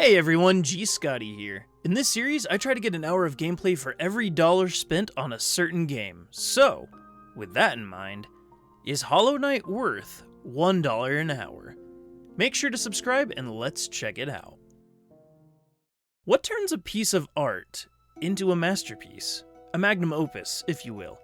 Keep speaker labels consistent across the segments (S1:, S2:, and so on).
S1: Hey everyone, GScotty here. In this series, I try to get an hour of gameplay for every dollar spent on a certain game. So, with that in mind, is Hollow Knight worth $1 an hour? Make sure to subscribe and let's check it out. What turns a piece of art into a masterpiece? A magnum opus, if you will.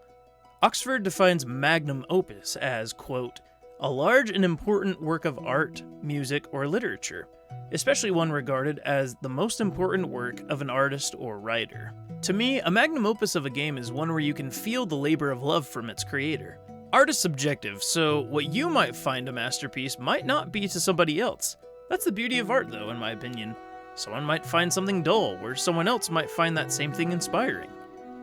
S1: Oxford defines magnum opus as, quote, a large and important work of art, music, or literature, especially one regarded as the most important work of an artist or writer. To me, a magnum opus of a game is one where you can feel the labor of love from its creator. Art is subjective, so what you might find a masterpiece might not be to somebody else. That's the beauty of art, though, in my opinion. Someone might find something dull, where someone else might find that same thing inspiring.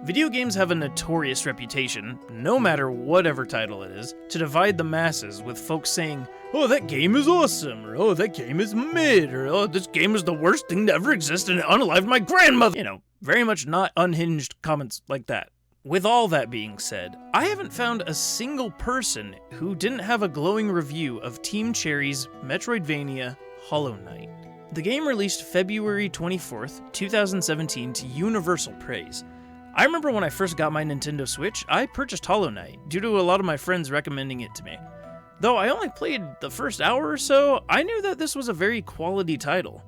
S1: Video games have a notorious reputation, no matter whatever title it is, to divide the masses with folks saying, oh, that game is awesome, or oh, that game is mid, or oh, this game is the worst thing to ever exist and it unalived my grandmother. You know, very much not unhinged comments like that. With all that being said, I haven't found a single person who didn't have a glowing review of Team Cherry's Metroidvania Hollow Knight. The game released February 24th, 2017 to universal praise. I remember when I first got my Nintendo Switch, I purchased Hollow Knight, due to a lot of my friends recommending it to me. Though I only played the first hour or so, I knew that this was a very quality title.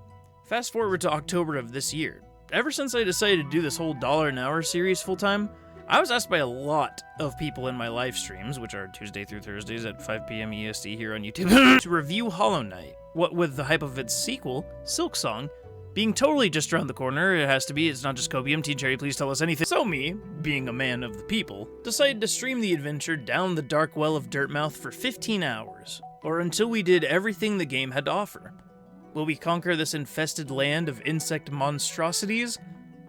S1: Fast forward to October of this year. Ever since I decided to do this whole $1 an hour series full-time, I was asked by a lot of people in my live streams, which are Tuesday through Thursdays at 5 p.m. EST here on YouTube, to review Hollow Knight. What with the hype of its sequel, Silksong, being totally just around the corner, it has to be, it's not just copium, Team Cherry, please tell us anything. So me, being a man of the people, decided to stream the adventure down the dark well of Dirthmouth for 15 hours, or until we did everything the game had to offer. Will we conquer this infested land of insect monstrosities,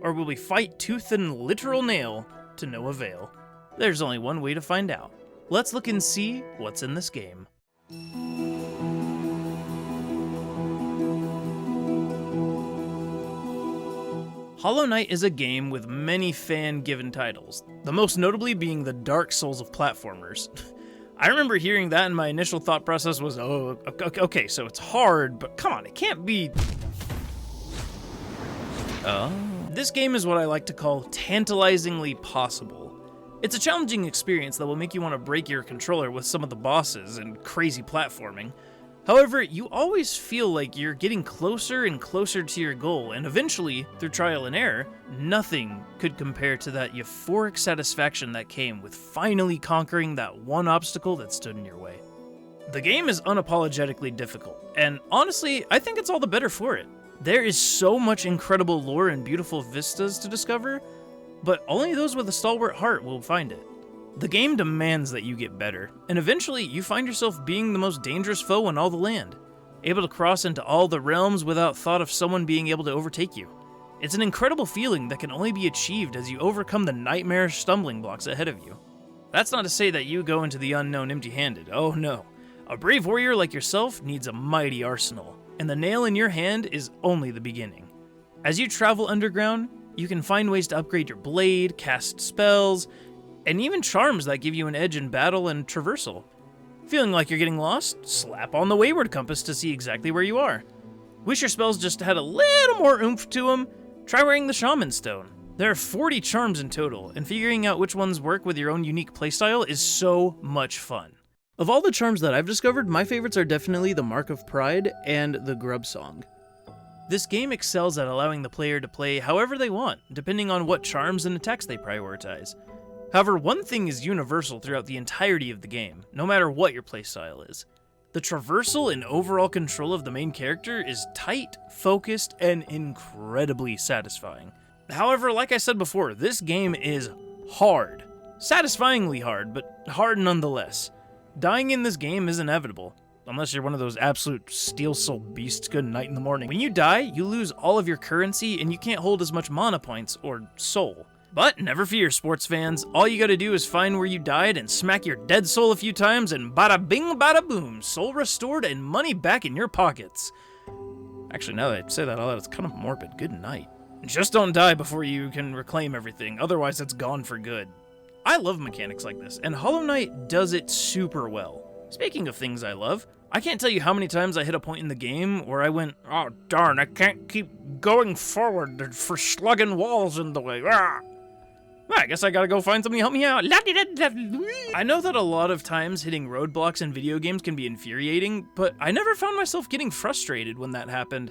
S1: or will we fight tooth and literal nail to no avail? There's only one way to find out. Let's look and see what's in this game. Hollow Knight is a game with many fan-given titles, the most notably being the Dark Souls of platformers. I remember hearing that and my initial thought process was, oh, okay, so it's hard, but come on, it can't be... Oh. This game is what I like to call tantalizingly possible. It's a challenging experience that will make you want to break your controller with some of the bosses and crazy platforming. However, you always feel like you're getting closer and closer to your goal, and eventually, through trial and error, nothing could compare to that euphoric satisfaction that came with finally conquering that one obstacle that stood in your way. The game is unapologetically difficult, and honestly, I think it's all the better for it. There is so much incredible lore and beautiful vistas to discover, but only those with a stalwart heart will find it. The game demands that you get better, and eventually you find yourself being the most dangerous foe in all the land, able to cross into all the realms without thought of someone being able to overtake you. It's an incredible feeling that can only be achieved as you overcome the nightmarish stumbling blocks ahead of you. That's not to say that you go into the unknown empty-handed, oh no. A brave warrior like yourself needs a mighty arsenal, and the nail in your hand is only the beginning. As you travel underground, you can find ways to upgrade your blade, cast spells, and even charms that give you an edge in battle and traversal. Feeling like you're getting lost? Slap on the Wayward Compass to see exactly where you are. Wish your spells just had a little more oomph to them? Try wearing the Shaman Stone. There are 40 charms in total, and figuring out which ones work with your own unique playstyle is so much fun. Of all the charms that I've discovered, my favorites are definitely the Mark of Pride and the Grub Song. This game excels at allowing the player to play however they want, depending on what charms and attacks they prioritize. However, one thing is universal throughout the entirety of the game, no matter what your playstyle is. The traversal and overall control of the main character is tight, focused, and incredibly satisfying. However, like I said before, this game is hard. Satisfyingly hard, but hard nonetheless. Dying in this game is inevitable, unless you're one of those absolute steel soul beasts good night in the morning. When you die, you lose all of your currency and you can't hold as much mana points, or soul. But never fear, sports fans. All you gotta do is find where you died and smack your dead soul a few times and bada bing bada boom, soul restored and money back in your pockets. Actually, now that I say that out loud, it's kind of morbid. Good night. Just don't die before you can reclaim everything, otherwise it's gone for good. I love mechanics like this, and Hollow Knight does it super well. Speaking of things I love, I can't tell you how many times I hit a point in the game where I went, oh darn, I can't keep going forward for slugging walls in the way. Ah! Well, I guess I gotta go find somebody to help me out. I know that a lot of times hitting roadblocks in video games can be infuriating, but I never found myself getting frustrated when that happened.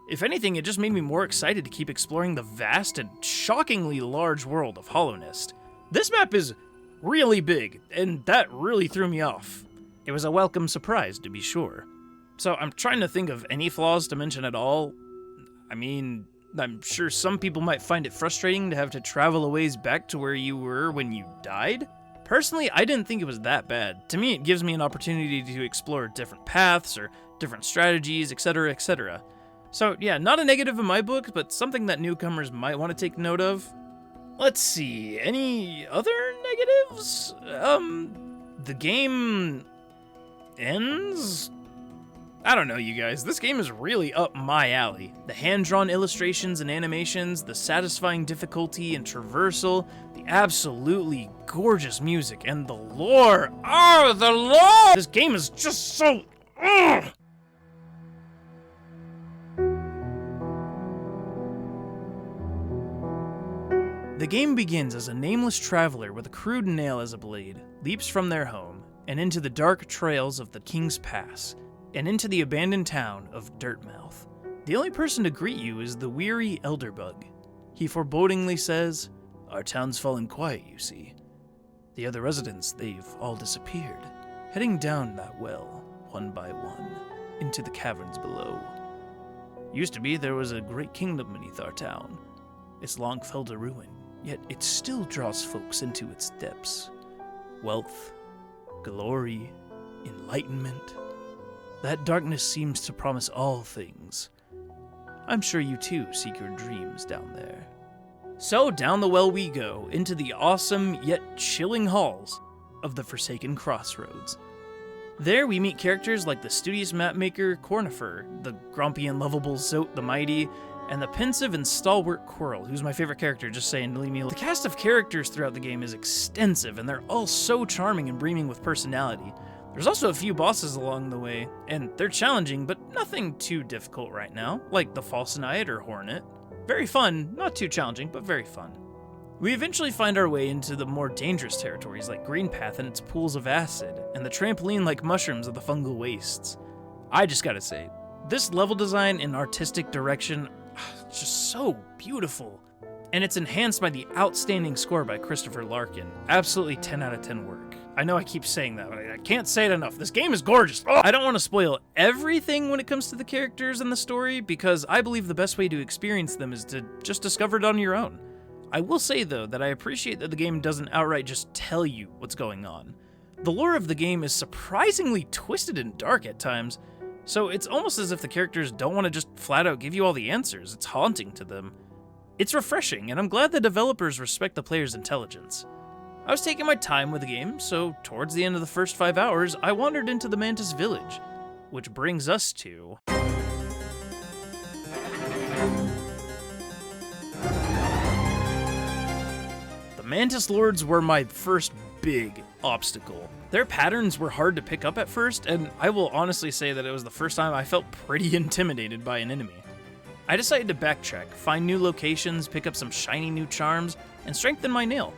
S1: If anything, it just made me more excited to keep exploring the vast and shockingly large world of Hollow Nest. This map is really big, and that really threw me off. It was a welcome surprise, to be sure. So I'm trying to think of any flaws to mention at all. I mean, I'm sure some people might find it frustrating to have to travel a ways back to where you were when you died. Personally, I didn't think it was that bad. To me, it gives me an opportunity to explore different paths or different strategies, etc., etc. So yeah, not a negative in my book, but something that newcomers might want to take note of. Let's see, any other negatives? The game ends? I don't know, you guys. This game is really up my alley. The hand-drawn illustrations and animations, the satisfying difficulty and traversal, the absolutely gorgeous music, and the lore. Oh, the lore! This game is just so... Ugh! The game begins as a nameless traveler with a crude nail as a blade leaps from their home and into the dark trails of the King's Pass and into the abandoned town of Dirthmouth. The only person to greet you is the weary Elderbug. He forebodingly says, "Our town's fallen quiet, you see. The other residents, they've all disappeared, heading down that well, one by one, into the caverns below. Used to be there was a great kingdom beneath our town. It's long fell to ruin, yet it still draws folks into its depths. Wealth, glory, enlightenment. That darkness seems to promise all things. I'm sure you too seek your dreams down there." So down the well we go, into the awesome yet chilling halls of the Forsaken Crossroads. There we meet characters like the studious mapmaker Cornifer, the grumpy and lovable Zote the Mighty, and the pensive and stalwart Coral, who's my favorite character, just saying, leave me alone. The cast of characters throughout the game is extensive, and they're all so charming and brimming with personality. There's also a few bosses along the way, and they're challenging, but nothing too difficult right now, like the Falconite or Hornet. Very fun, not too challenging, but very fun. We eventually find our way into the more dangerous territories like Greenpath and its pools of acid, and the trampoline-like mushrooms of the fungal wastes. I just gotta say, this level design and artistic direction, it's just so beautiful. And it's enhanced by the outstanding score by Christopher Larkin. Absolutely 10 out of 10 work. I know I keep saying that, but I can't say it enough. This game is gorgeous. Oh! I don't want to spoil everything when it comes to the characters and the story, because I believe the best way to experience them is to just discover it on your own. I will say, though, that I appreciate that the game doesn't outright just tell you what's going on. The lore of the game is surprisingly twisted and dark at times, so it's almost as if the characters don't want to just flat out give you all the answers. It's haunting to them. It's refreshing, and I'm glad the developers respect the player's intelligence. I was taking my time with the game, so towards the end of the first 5 hours, I wandered into the Mantis village, which brings us to... The Mantis Lords were my first big obstacle. Their patterns were hard to pick up at first, and I will honestly say that it was the first time I felt pretty intimidated by an enemy. I decided to backtrack, find new locations, pick up some shiny new charms, and strengthen my nail.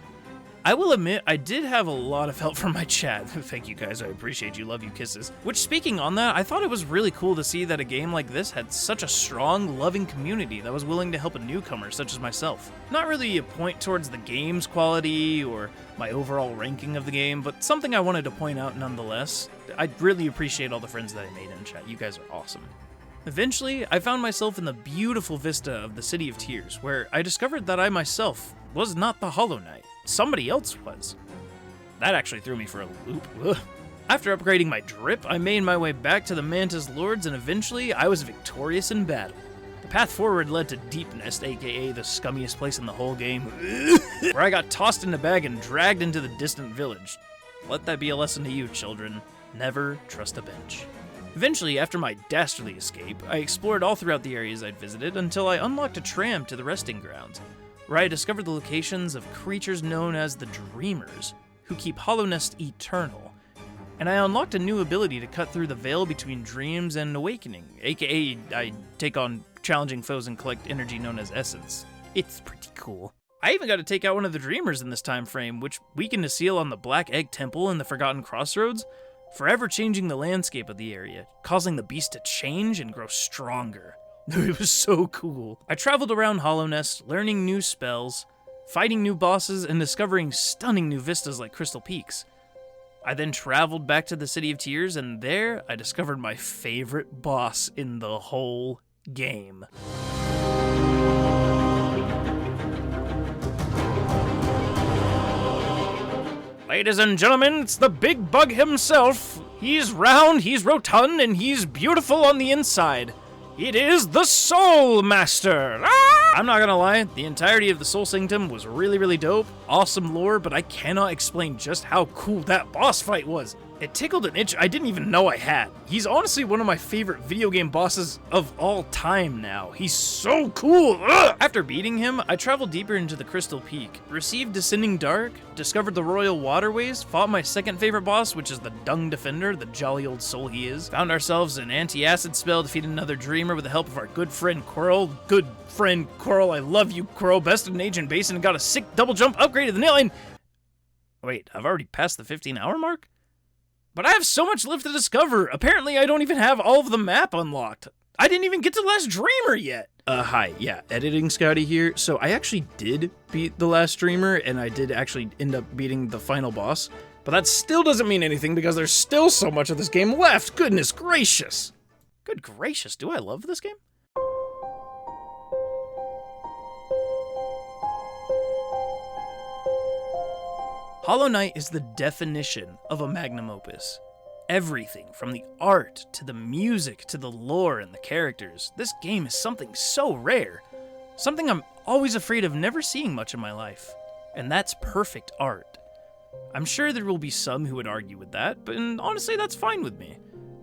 S1: I will admit, I did have a lot of help from my chat. Thank you guys, I appreciate you, love you, kisses. Which, speaking on that, I thought it was really cool to see that a game like this had such a strong, loving community that was willing to help a newcomer such as myself. Not really a point towards the game's quality or my overall ranking of the game, but something I wanted to point out nonetheless. I really appreciate all the friends that I made in chat. You guys are awesome. Eventually, I found myself in the beautiful vista of the City of Tears, where I discovered that I myself was not the Hollow Knight. Somebody else was. That actually threw me for a loop. Ugh. After upgrading my drip, I made my way back to the Mantis Lords, and eventually I was victorious in battle. The path forward led to Deep Nest, aka the scummiest place in the whole game, where I got tossed in a bag and dragged into the distant village. Let that be a lesson to you, children. Never trust a bench. Eventually, after my dastardly escape, I explored all throughout the areas I'd visited until I unlocked a tram to the resting grounds, where I discovered the locations of creatures known as the Dreamers, who keep Hollow Nest eternal. And I unlocked a new ability to cut through the veil between dreams and awakening, aka I take on challenging foes and collect energy known as essence. It's pretty cool. I even got to take out one of the dreamers in this time frame, which weakened a seal on the Black Egg Temple in the Forgotten Crossroads, forever changing the landscape of the area, causing the beast to change and grow stronger. It was so cool. I traveled around Hollow Nest, learning new spells, fighting new bosses, and discovering stunning new vistas like Crystal Peaks. I then traveled back to the City of Tears, and there I discovered my favorite boss in the whole game. Ladies and gentlemen, it's the big bug himself. He's round, he's rotund, and he's beautiful on the inside. It is the Soul Master! Ah! I'm not gonna lie, the entirety of the Soul Sanctum was really dope, awesome lore, but I cannot explain just how cool that boss fight was. It tickled an itch I didn't even know I had. He's honestly one of my favorite video game bosses of all time now. He's so cool! Ugh! After beating him, I traveled deeper into the Crystal Peak, received Descending Dark, discovered the Royal Waterways, fought my second favorite boss, which is the Dung Defender, the jolly old soul he is, found ourselves an anti-acid spell, defeated another dreamer with the help of our good friend Coral. Good friend Coral, I love you, Coral. Bested an agent basin and got a sick double jump upgrade to the nail line. Wait, I've already passed the 15-hour mark? But I have so much left to discover. Apparently, I don't even have all of the map unlocked. I didn't even get to the last Dreamer yet. Hi, yeah, editing Scotty here. So I actually did beat the last Dreamer, and I did actually end up beating the final boss. But that still doesn't mean anything because there's still so much of this game left. Goodness gracious. Good gracious, do I love this game? Hollow Knight is the definition of a magnum opus. Everything from the art to the music to the lore and the characters, this game is something so rare. Something I'm always afraid of never seeing much in my life. And that's perfect art. I'm sure there will be some who would argue with that, but honestly that's fine with me.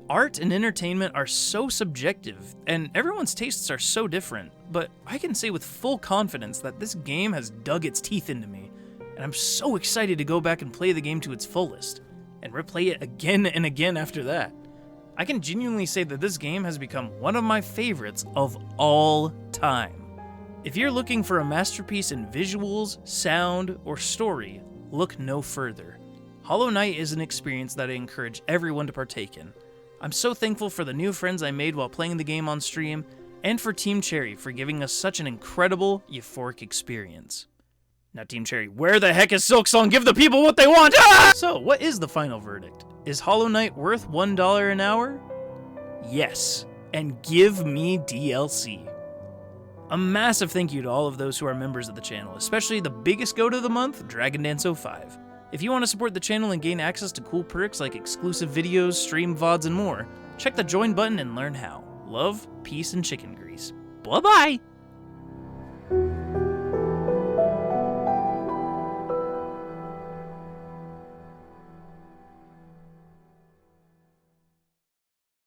S1: Art and entertainment are so subjective, and everyone's tastes are so different, but I can say with full confidence that this game has dug its teeth into me. And I'm so excited to go back and play the game to its fullest, and replay it again and again after that. I can genuinely say that this game has become one of my favorites of all time. If you're looking for a masterpiece in visuals, sound, or story, look no further. Hollow Knight is an experience that I encourage everyone to partake in. I'm so thankful for the new friends I made while playing the game on stream, and for Team Cherry for giving us such an incredible, euphoric experience. Now, Team Cherry, where the heck is Silksong? Give the people what they want! Ah! So, what is the final verdict? Is Hollow Knight worth $1 an hour? Yes, and give me DLC. A massive thank you to all of those who are members of the channel, especially the biggest goat of the month, Dragon Dance 05. If you want to support the channel and gain access to cool perks like exclusive videos, stream VODs, and more, check the join button and learn how. Love, peace, and chicken grease. Bye-bye!